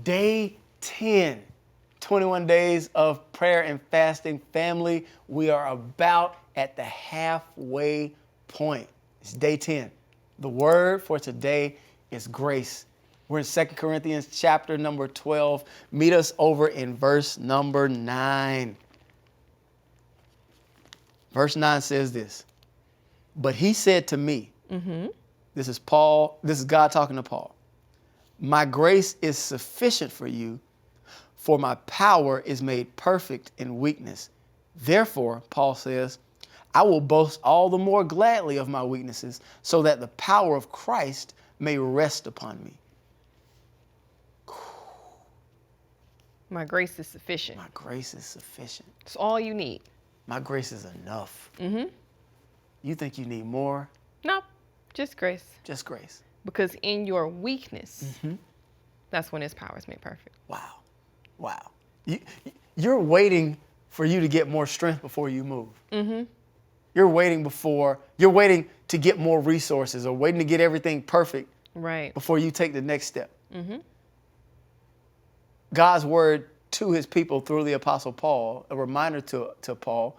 Day 10, 21 days of prayer and fasting. Family, we are about at the halfway point. It's day 10. The word for today is grace. We're in 2 Corinthians chapter number 12. Meet us over in verse number 9. Verse 9 says this, but he said to me, this is God talking to Paul, my grace is sufficient for you, for my power is made perfect in weakness. Therefore, Paul says, I will boast all the more gladly of my weaknesses, so that the power of Christ may rest upon me. My grace is sufficient. My grace is sufficient. It's all you need. My grace is enough. You think you need more? No, just grace. Just grace. Because in your weakness, that's when his power is made perfect. Wow. Wow. You're waiting for you to get more strength before you move. You're waiting to get more resources or waiting to get everything perfect before you take the next step. God's word to his people through the Apostle Paul, a reminder to Paul,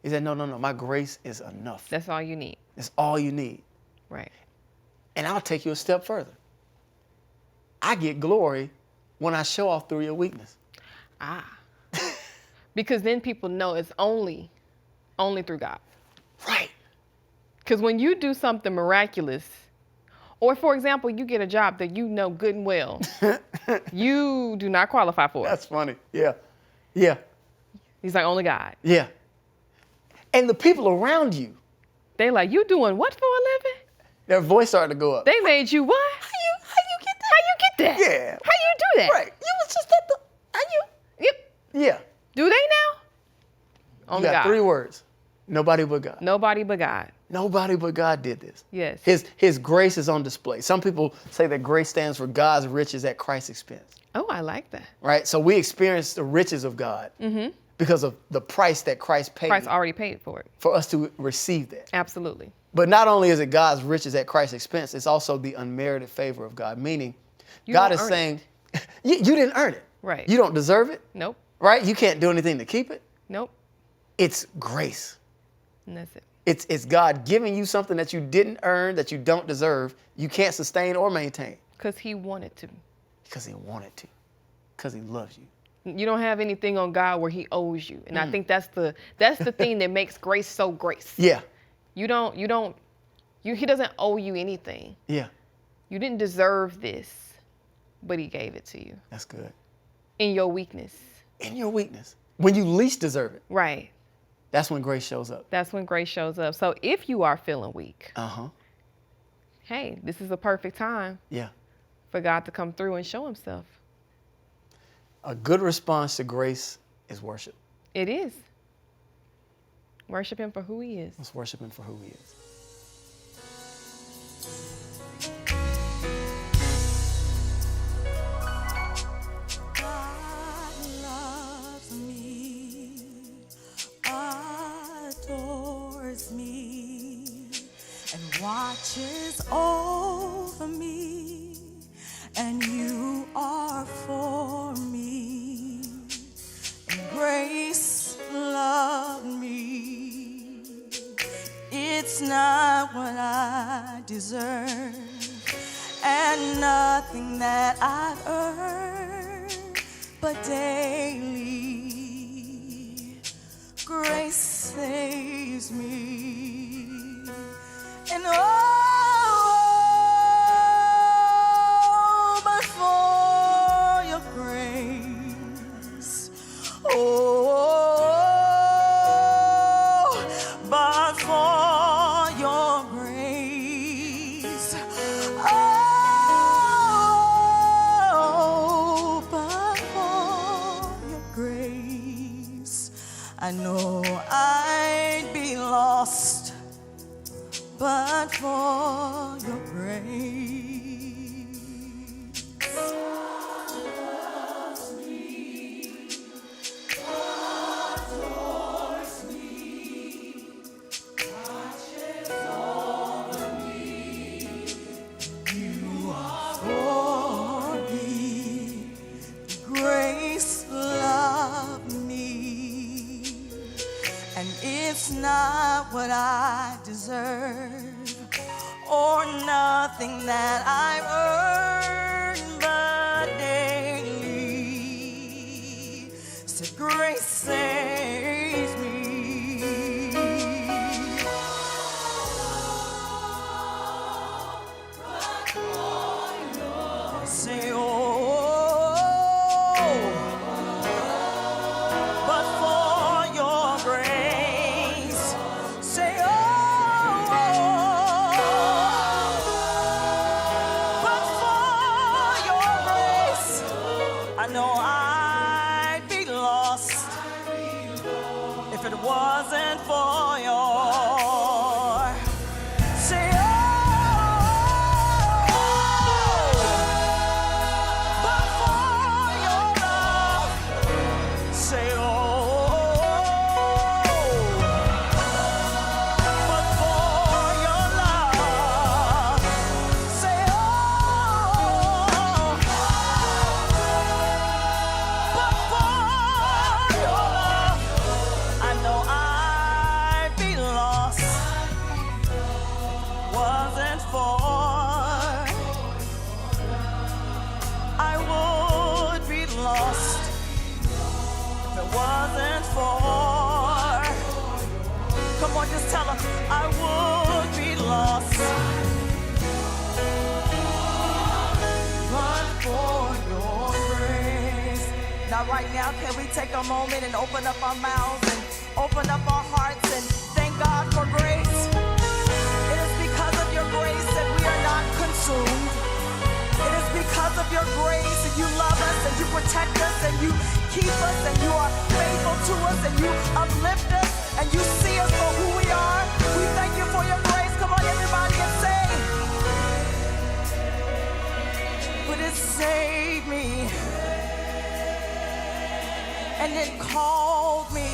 is that no, my grace is enough. That's all you need. It's all you need. Right. And I'll take you a step further. I get glory when I show off through your weakness. Because then people know it's only through God. Right. Because when you do something miraculous, or for example, you get a job that you know good and well, you do not qualify for it. That's funny. Yeah. Yeah. He's like, only God. Yeah. And the people around you, they like, you doing what for a living? Their voice started to go up. They made you what? How you get that? Yeah. How you do that? Right. You was just at the, Yep. Yeah. Do they now? Only you got God. 3 words. Nobody but God. Nobody but God. Nobody but God did this. Yes. His grace is on display. Some people say that grace stands for God's riches at Christ's expense. Oh, I like that. Right? So we experience the riches of God because of the price that Christ paid. Christ already paid for it. For us to receive that. Absolutely. But not only is it God's riches at Christ's expense, it's also the unmerited favor of God. Meaning, God is saying, you didn't earn it. Right. You don't deserve it. Nope. Right? You can't do anything to keep it. Nope. It's grace. And that's it. It's God giving you something that you didn't earn, that you don't deserve, you can't sustain or maintain. Because he wanted to. Because he wanted to. Because he loves you. You don't have anything on God where he owes you. And I think that's the thing that makes grace so grace. Yeah. He doesn't owe you anything. Yeah. You didn't deserve this, but he gave it to you. That's good. In your weakness. In your weakness. When you least deserve it. Right. That's when grace shows up. That's when grace shows up. So if you are feeling weak, hey, this is a perfect time for God to come through and show himself. A good response to grace is worship. It is. Worship him for who he is. Let's worship him for who he is. Watches over me, and you are for me. And grace loved me. It's not what I deserve, and nothing that I've earned, but daily grace saves me. And but for your grace, but for your grace, but for your grace, I know I'd be lost. nothing that I've earned, but daily said grace saves me. Say, oh, but for your grace. Say, oh, but for your grace. I know I'd be lost if it wasn't for your. Say, oh, but for your love. Say, oh, but for your love. Say, oh, but for your love. I know I'd be lost wasn't for. I would be lost if it wasn't for. Come on, just tell them I would be lost but for your grace. Now, right now, can we take a moment and open up our mouths and open up our hearts and thank God for grace? It is because of your grace that we are not consumed. It is because of your grace that you love us and you protect us and you keep us and you are faithful to us and you uplift us and you see us for who we are. We thank you for your grace. Come on, everybody, and say, but it saved me and it called me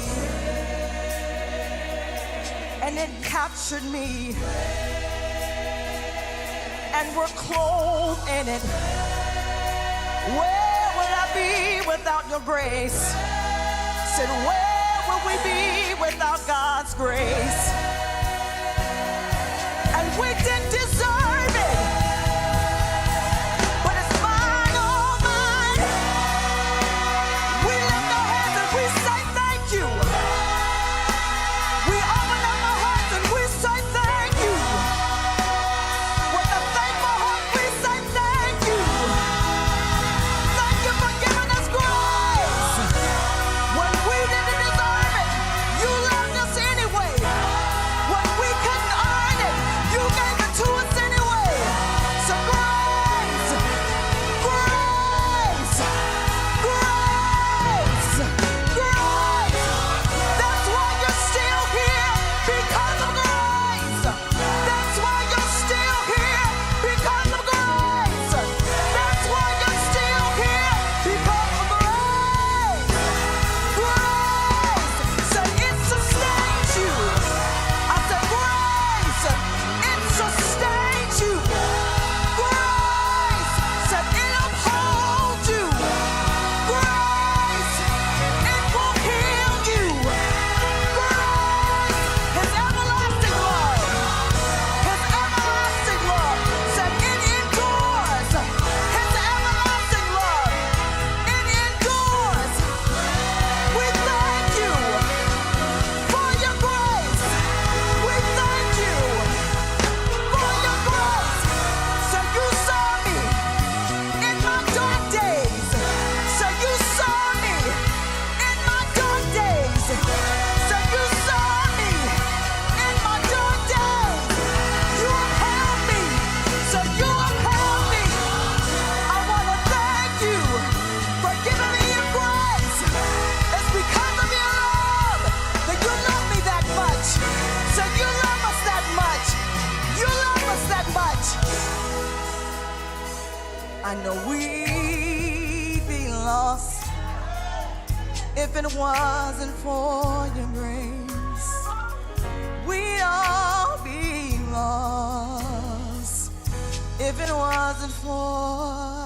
and it captured me. And we're clothed in it. Where will I be without your grace? Said, where will we be without God's grace? And we didn't deserve it, but it's mine, all mine. We lift our hands and we say thank you. We open up our hearts and we say thank you. With a thankful heart, we say thank you. Thank you for giving us grace. When we didn't deserve it, you loved us anyway. When we couldn't earn it, you gave it to us anyway. So grace, grace, grace, grace. That's why you're still here, because of grace. That's why you're still here, because of grace. That's why you're still here, because of grace. Grace said it sustains you. I said grace, it sustains you. Grace said it upholds you. Grace, it will heal you. Grace, his everlasting love. His everlasting love said it endures. His everlasting love, it endures. We thank you for your grace. We thank you for your grace. So you saw me in my dark days. So you saw me in my dark days. So you saw me in my dark days. You upheld me. So you upheld me. I want to thank you for giving me your grace. It's because of your love that you love me that much. So you love us that much. You love us that much. I know we'd be lost if it wasn't for your grace. We'd all be lost if it wasn't for